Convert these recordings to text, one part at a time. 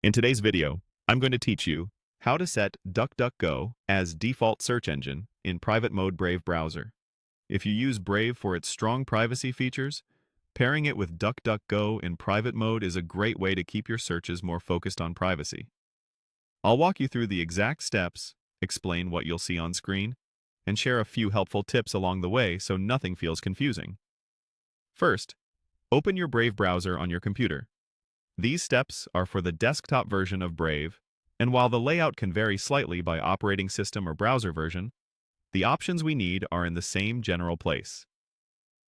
In today's video, I'm going to teach you how to set DuckDuckGo as default search engine in private mode Brave browser. If you use Brave for its strong privacy features, pairing it with DuckDuckGo in private mode is a great way to keep your searches more focused on privacy. I'll walk you through the exact steps, explain what you'll see on screen, and share a few helpful tips along the way so nothing feels confusing. First, open your Brave browser on your computer. These steps are for the desktop version of Brave, and while the layout can vary slightly by operating system or browser version, the options we need are in the same general place.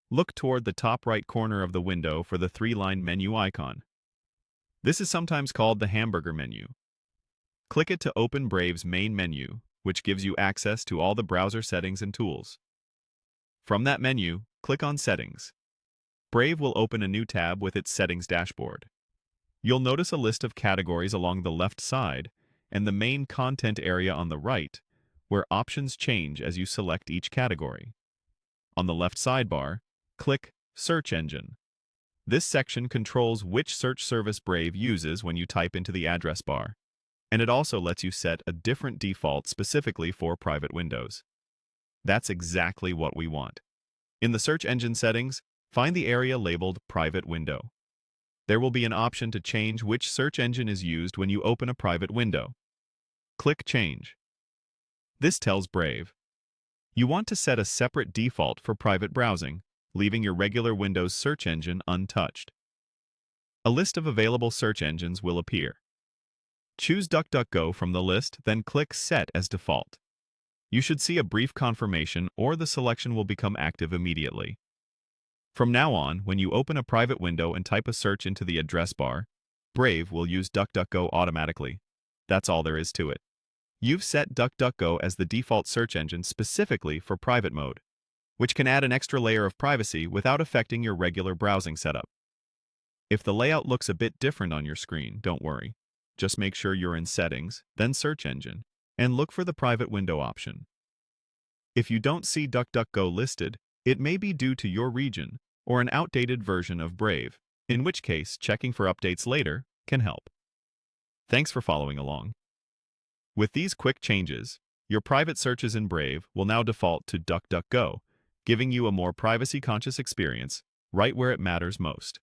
Look toward the top right corner of the window for the three-line menu icon. This is sometimes called the hamburger menu. Click it to open Brave's main menu, which gives you access to all the browser settings and tools. From that menu, click on Settings. Brave will open a new tab with its Settings dashboard. You'll notice a list of categories along the left side and the main content area on the right, where options change as you select each category. On the left sidebar, click Search Engine. This section controls which search service Brave uses when you type into the address bar, and it also lets you set a different default specifically for private windows. That's exactly what we want. In the search engine settings, find the area labeled Private Window. There will be an option to change which search engine is used when you open a private window. Click Change. This tells Brave you want to set a separate default for private browsing, leaving your regular Windows search engine untouched. A list of available search engines will appear. Choose DuckDuckGo from the list, then click Set as Default. You should see a brief confirmation or the selection will become active immediately. From now on, when you open a private window and type a search into the address bar, Brave will use DuckDuckGo automatically. That's all there is to it. You've set DuckDuckGo as the default search engine specifically for private mode, which can add an extra layer of privacy without affecting your regular browsing setup. If the layout looks a bit different on your screen, don't worry. Just make sure you're in Settings, then Search Engine, and look for the private window option. If you don't see DuckDuckGo listed, it may be due to your region or an outdated version of Brave, in which case checking for updates later can help. Thanks for following along. With these quick changes, your private searches in Brave will now default to DuckDuckGo, giving you a more privacy-conscious experience right where it matters most.